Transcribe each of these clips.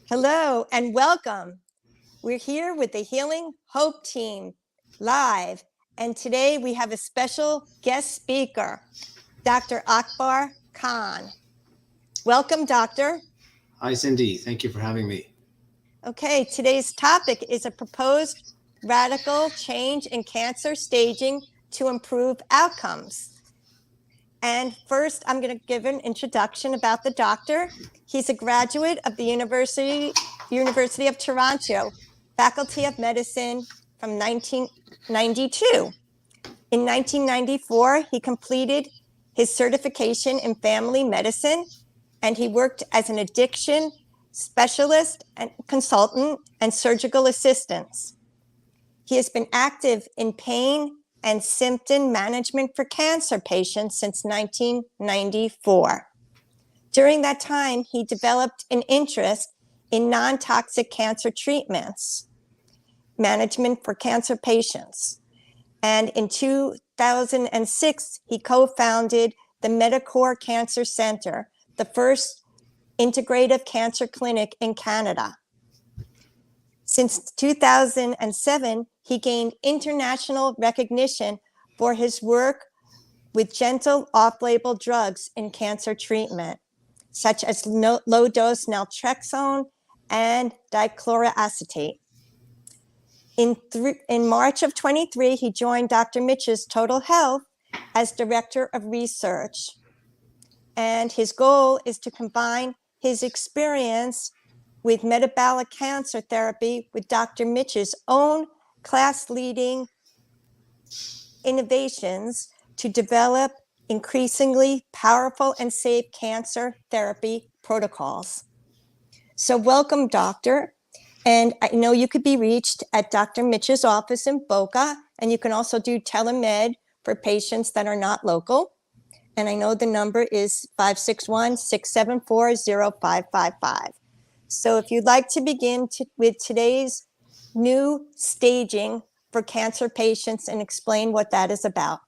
Hello and welcome. We're here with the Healing Hope team live, and today we have a special guest speaker, Dr. Akbar Khan. Welcome, Doctor. Hi, Cindy. Thank you for having me. Okay, today's topic is a proposed radical change in cancer staging to improve outcomes. And first, I'm going to give an introduction about the doctor. He's a graduate of the University of Toronto, Faculty of Medicine from 1992. In 1994, he completed his certification in family medicine, and he worked as an addiction specialist and consultant and surgical assistant. He has been active in pain and symptom management for cancer patients since 1994. During that time, he developed an interest in non-toxic cancer treatments, management for cancer patients. And in 2006, he co-founded the Medicore Cancer Center, the first integrative cancer clinic in Canada. Since 2007, he gained international recognition for his work with gentle off-label drugs in cancer treatment, such as low-dose naltrexone and dichloroacetate. In March of 23, he joined Dr. Mitch's Total Health as Director of Research. And his goal is to combine his experience with metabolic cancer therapy with Dr. Mitch's own class-leading innovations to develop increasingly powerful and safe cancer therapy protocols. So welcome, Doctor. And I know you could be reached at Dr. Mitch's office in Boca, and you can also do telemed for patients that are not local. And I know the number is 561-674-0555. So if you'd like to begin with today's new staging for cancer patients and explain what that is about.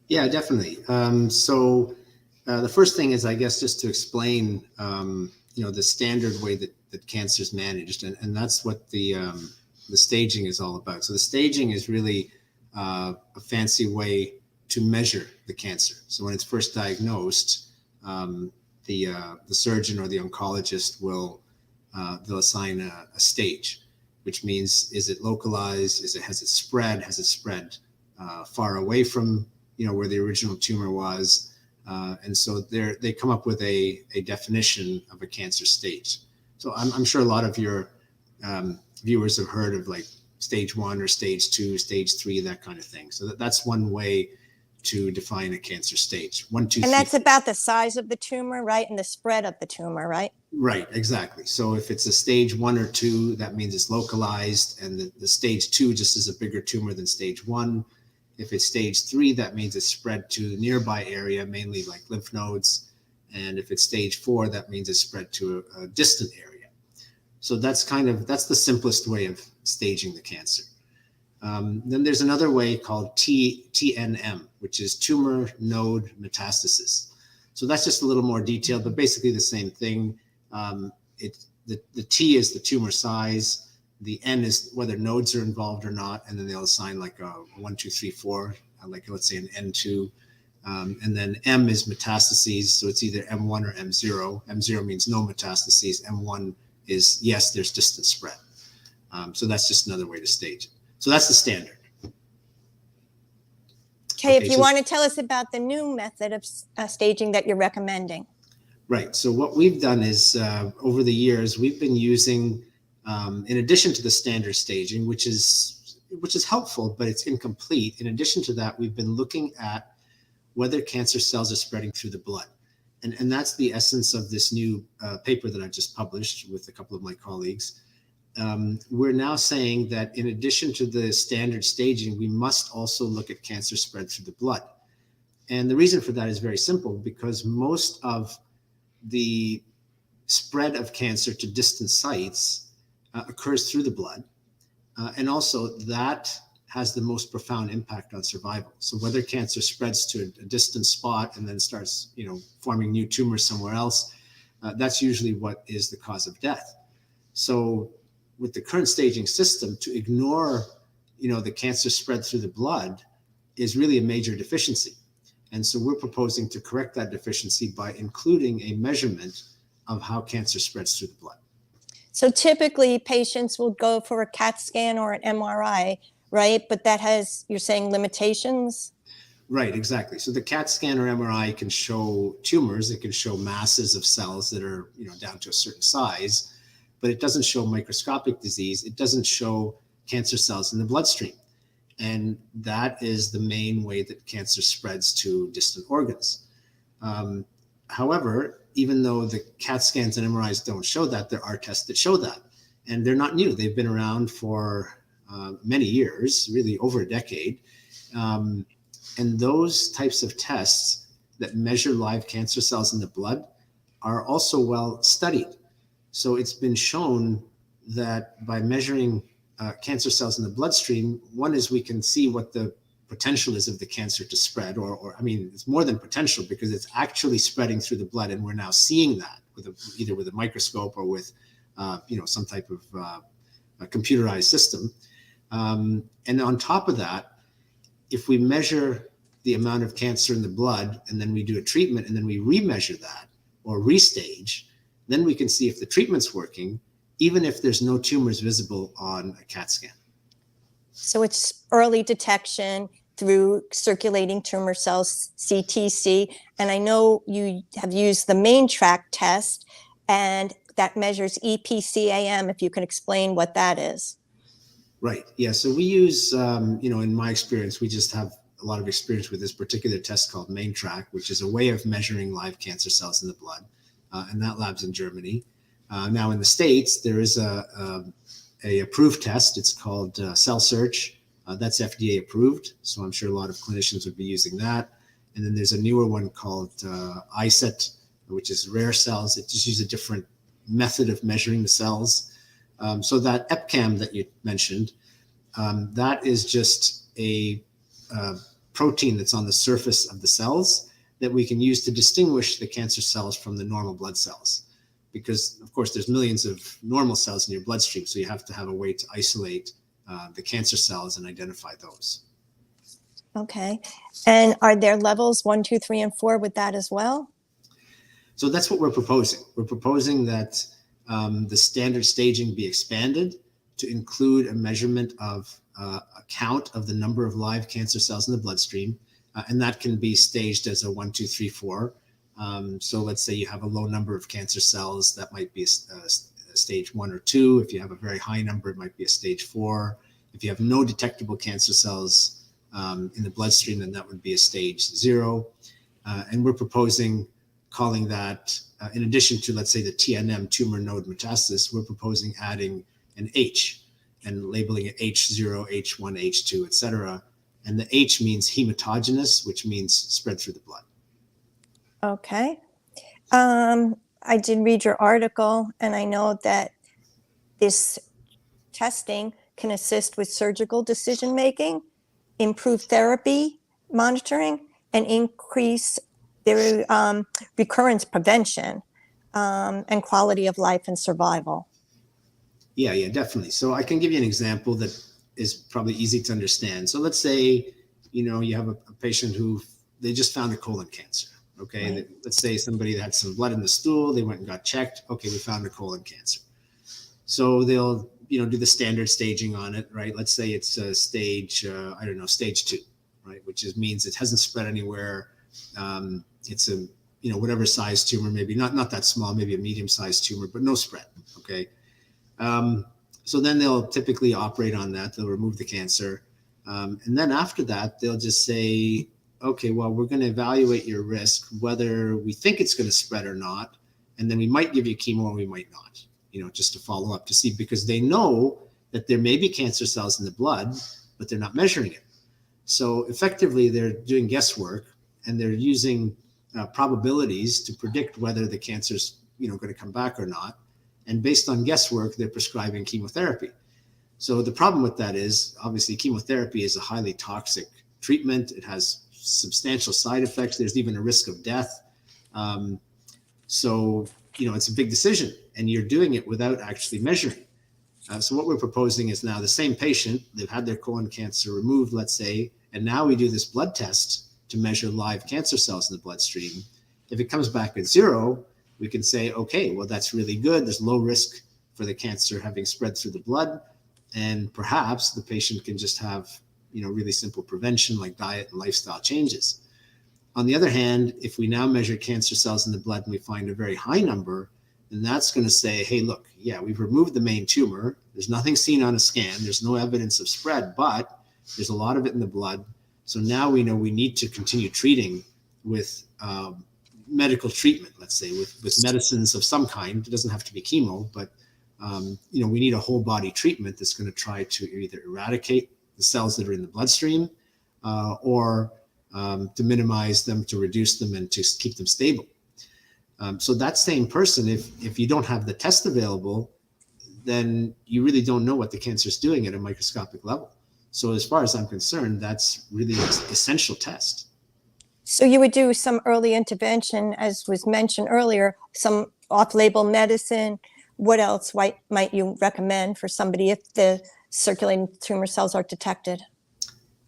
Yeah, definitely. The first thing is, I guess, just to explain, the standard way that cancer is managed, and that's what the staging is all about. So the staging is really a fancy way to measure the cancer. So when it's first diagnosed, the surgeon or the oncologist they'll assign a stage, which means, is it localized? Has it spread? Has it spread far away from where the original tumor was? And so they come up with a definition of a cancer stage. So I'm sure a lot of your viewers have heard of like stage 1 or stage 2, stage 3, that kind of thing. So that's one way to define a cancer stage. 1, 2, 3. And that's about the size of the tumor, right? And the spread of the tumor, right? Right, exactly. So if it's a stage 1 or 2, that means it's localized, and the stage 2 just is a bigger tumor than stage 1. If it's stage 3, that means it's spread to the nearby area, mainly like lymph nodes. And if it's stage 4, that means it's spread to a distant area. So that's the simplest way of staging the cancer. Then there's another way called TNM, which is tumor node metastasis. So that's just a little more detailed, but basically the same thing. The T is the tumor size. The N is whether nodes are involved or not, and then they'll assign like a 1, 2, 3, 4, like let's say an N2. And then M is metastases, so it's either M1 or M0. M0 means no metastases. M1 is yes, there's distant spread. So that's just another way to stage it. So that's the standard. Okay, if you want to tell us about the new method of staging that you're recommending. Right. So what we've done is over the years, we've been using, in addition to the standard staging, which is helpful, but it's incomplete. In addition to that, we've been looking at whether cancer cells are spreading through the blood. And that's the essence of this new paper that I just published with a couple of my colleagues. We're now saying that in addition to the standard staging, we must also look at cancer spread through the blood. And the reason for that is very simple, because most of the spread of cancer to distant sites occurs through the blood. And also that has the most profound impact on survival. So whether cancer spreads to a distant spot and then starts, forming new tumors somewhere else, that's usually what is the cause of death. So with the current staging system, to ignore, the cancer spread through the blood is really a major deficiency. And so we're proposing to correct that deficiency by including a measurement of how cancer spreads through the blood. So typically patients will go for a CAT scan or an MRI, right? But that has, you're saying, limitations? Right, exactly. So the CAT scan or MRI can show tumors. It can show masses of cells that are, down to a certain size, but it doesn't show microscopic disease. It doesn't show cancer cells in the bloodstream. And that is the main way that cancer spreads to distant organs. However, even though the CAT scans and MRIs don't show that, there are tests that show that. And they're not new. They've been around for many years, really over a decade. And those types of tests that measure live cancer cells in the blood are also well studied. So it's been shown that by measuring cancer cells in the bloodstream, one is we can see what the potential is of the cancer to spread, or I mean, it's more than potential because it's actually spreading through the blood, and we're now seeing that with either with a microscope or with some type of a computerized system. And on top of that, if we measure the amount of cancer in the blood and then we do a treatment and then we remeasure that or restage, then we can see if the treatment's working, even if there's no tumors visible on a CAT scan. So it's early detection through circulating tumor cells, CTC. And I know you have used the main track test, and that measures EPCAM, if you can explain what that is. Right. Yeah. So we use, in my experience, we just have a lot of experience with this particular test called main track, which is a way of measuring live cancer cells in the blood. And that lab's in Germany. Now in the States, there is a approved test. It's called Cell Search. That's FDA approved. So I'm sure a lot of clinicians would be using that. And then there's a newer one called ISET, which is rare cells. It just uses a different method of measuring the cells. So that EPCAM that you mentioned, that is just a protein that's on the surface of the cells that we can use to distinguish the cancer cells from the normal blood cells. Because, of course, there's millions of normal cells in your bloodstream, so you have to have a way to isolate the cancer cells and identify those. Okay. And are there levels 1, 2, 3, and 4 with that as well? So that's what we're proposing. We're proposing that the standard staging be expanded to include a measurement of a count of the number of live cancer cells in the bloodstream. And that can be staged as a 1, 2, 3, 4. So let's say you have a low number of cancer cells, that might be a stage 1 or 2. If you have a very high number, it might be a stage 4. If you have no detectable cancer cells in the bloodstream, then that would be a stage 0. And we're proposing calling that, in addition to, let's say, the TNM, tumor node metastasis, we're proposing adding an H and labeling it H0, H1, H2, et cetera. And the H means hematogenous, which means spread through the blood. Okay. I did read your article, and I know that this testing can assist with surgical decision-making, improve therapy monitoring, and increase their recurrence prevention and quality of life and survival. Yeah, definitely. So I can give you an example that is probably easy to understand. So let's say, you have a patient who they just found a colon cancer. Okay. Right. Let's say somebody that had some blood in the stool, they went and got checked. Okay. We found a colon cancer. So they'll, do the standard staging on it, right? Let's say it's a stage, stage 2, right? Which means it hasn't spread anywhere. It's a, whatever size tumor, maybe not that small, maybe a medium-sized tumor, but no spread. Okay. So then they'll typically operate on that. They'll remove the cancer. And then after that, they'll just say, okay, well, we're going to evaluate your risk, whether we think it's going to spread or not. And then we might give you chemo or we might not, just to follow up to see, because they know that there may be cancer cells in the blood, but they're not measuring it. So effectively, they're doing guesswork, and they're using probabilities to predict whether the cancer's, going to come back or not. And based on guesswork, they're prescribing chemotherapy. So the problem with that is, obviously, chemotherapy is a highly toxic treatment. It has substantial side effects. There's even a risk of death. So it's a big decision, and you're doing it without actually measuring. So what we're proposing is now the same patient, they've had their colon cancer removed, let's say, and now we do this blood test to measure live cancer cells in the bloodstream. If it comes back at 0, we can say, okay, well, that's really good. There's low risk for the cancer having spread through the blood. And perhaps the patient can just have, really simple prevention like diet and lifestyle changes. On the other hand, if we now measure cancer cells in the blood and we find a very high number, then that's going to say, hey, look, yeah, we've removed the main tumor. There's nothing seen on a scan. There's no evidence of spread, but there's a lot of it in the blood. So now we know we need to continue treating with medical treatment, let's say, with medicines of some kind. It doesn't have to be chemo, but we need a whole body treatment that's going to try to either eradicate the cells that are in the bloodstream or to minimize them, to reduce them, and to keep them stable. So that same person, if you don't have the test available, then you really don't know what the cancer is doing at a microscopic level. So as far as I'm concerned, that's really an essential test. So you would do some early intervention, as was mentioned earlier, some off-label medicine. What else might you recommend for somebody if the circulating tumor cells are detected?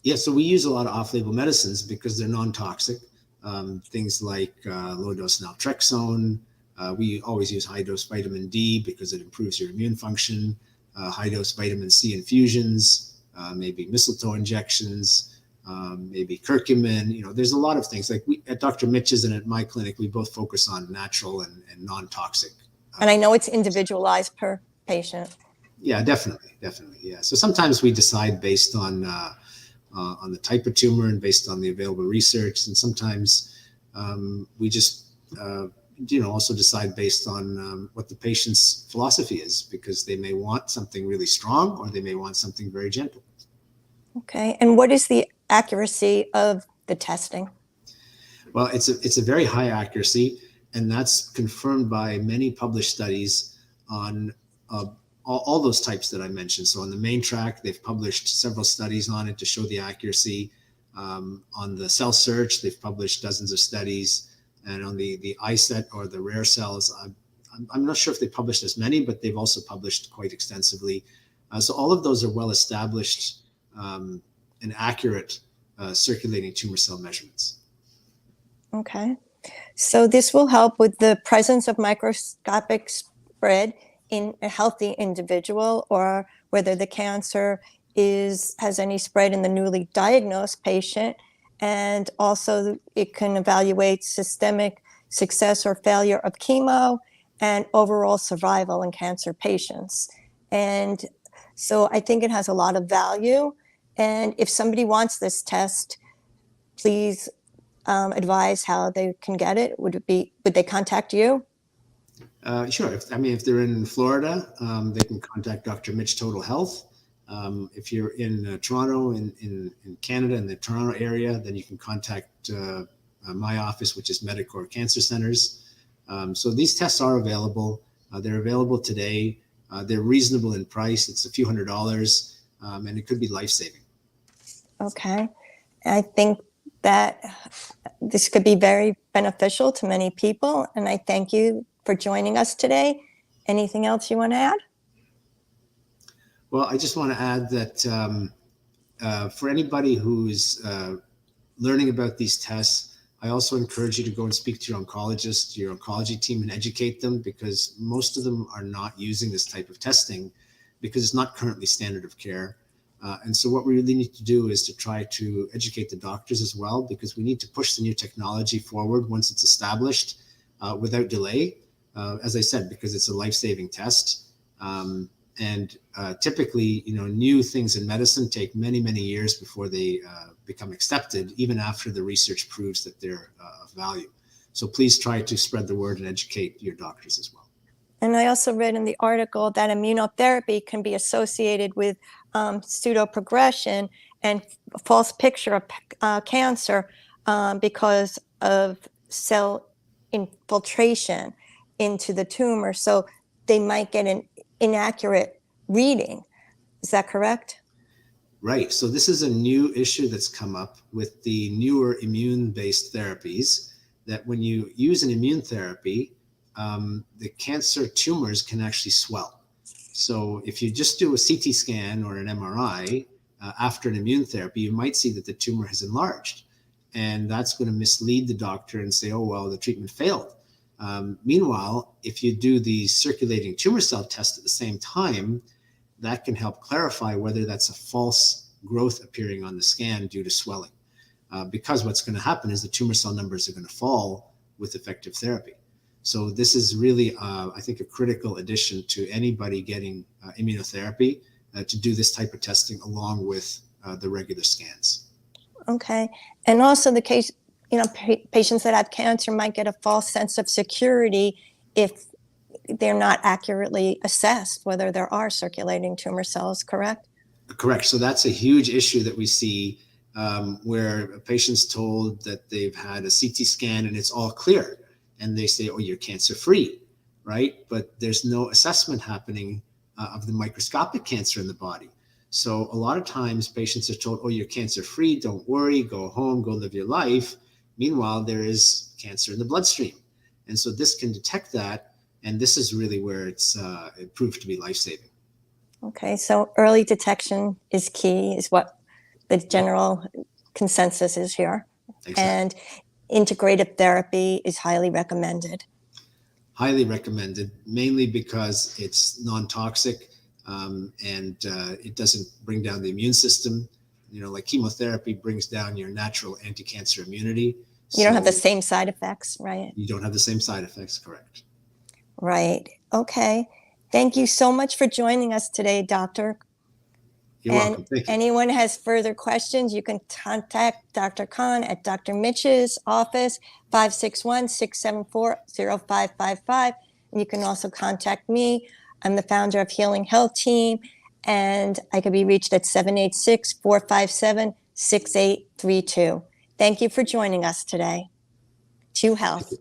Yeah, so we use a lot of off-label medicines because they're non-toxic. Things like low-dose naltrexone. We always use high-dose vitamin D because it improves your immune function. High-dose vitamin C infusions, maybe mistletoe injections, maybe curcumin. There's a lot of things. Like at Dr. Mitch's and at my clinic, we both focus on natural and non-toxic. And I know it's individualized per patient. Yeah, definitely. Yeah. So sometimes we decide based on the type of tumor and based on the available research, and sometimes we just also decide based on what the patient's philosophy is, because they may want something really strong or they may want something very gentle. Okay, and what is the accuracy of the testing? Well, it's a very high accuracy, and that's confirmed by many published studies on all those types that I mentioned. So on the main track, they've published several studies on it to show the accuracy. On the cell search, they've published dozens of studies. And on the ISET or the rare cells, I'm not sure if they published as many, but they've also published quite extensively. So all of those are well-established and accurate circulating tumor cell measurements. Okay, so this will help with the presence of microscopic spread in a healthy individual, or whether the cancer has any spread in the newly diagnosed patient. And also it can evaluate systemic success or failure of chemo and overall survival in cancer patients. And so I think it has a lot of value. And if somebody wants this test, please advise how they can get it. Would they contact you? Sure. If they're in Florida, they can contact Dr. Mitch Total Health. If you're in Toronto, in Canada, in the Toronto area, then you can contact my office, which is Medicor Cancer Centers. So these tests are available. They're available today. They're reasonable in price. It's a few $100s, and it could be life-saving. Okay. I think that this could be very beneficial to many people, and I thank you for joining us today. Anything else you want to add? Well, I just want to add that for anybody who's learning about these tests, I also encourage you to go and speak to your oncologist, your oncology team, and educate them, because most of them are not using this type of testing because it's not currently standard of care. And so what we really need to do is to try to educate the doctors as well, because we need to push the new technology forward once it's established without delay. As I said, because it's a life-saving test. And typically, new things in medicine take many, many years before they become accepted, even after the research proves that they're of value. So please try to spread the word and educate your doctors as well. And I also read in the article that immunotherapy can be associated with pseudoprogression and false picture of cancer because of cell infiltration into the tumor. So they might get an inaccurate reading. Is that correct? Right. So this is a new issue that's come up with the newer immune-based therapies, that when you use an immune therapy, the cancer tumors can actually swell. So if you just do a CT scan or an MRI after an immune therapy, you might see that the tumor has enlarged. And that's going to mislead the doctor and say, oh, well, the treatment failed. Meanwhile, if you do the circulating tumor cell test at the same time, that can help clarify whether that's a false growth appearing on the scan due to swelling. Because what's going to happen is the tumor cell numbers are going to fall with effective therapy. So this is really, I think, a critical addition to anybody getting immunotherapy to do this type of testing along with the regular scans. Okay. And also the case, patients that have cancer might get a false sense of security if they're not accurately assessed whether there are circulating tumor cells, correct? Correct. So that's a huge issue that we see where a patient's told that they've had a CT scan and it's all clear. And they say, oh, you're cancer free, right? But there's no assessment happening of the microscopic cancer in the body. So a lot of times patients are told, oh, you're cancer free, don't worry, go home, go live your life. Meanwhile, there is cancer in the bloodstream. And so this can detect that. And this is really where it proved to be life-saving. Okay, so early detection is key, is what the general consensus is here. Exactly. And integrative therapy is highly recommended. Highly recommended, mainly because it's non-toxic and it doesn't bring down the immune system. Like chemotherapy brings down your natural anti-cancer immunity. You don't have the same side effects, right? You don't have the same side effects, correct. Right. Okay. Thank you so much for joining us today, Doctor. You're welcome. Thank you. Anyone has further questions, you can contact Dr. Khan at Dr. Mitch's office, 561-674-0555. And you can also contact me. I'm the founder of Healing Health Team, and I can be reached at 786-457-6832. Thank you for joining us today. To Health.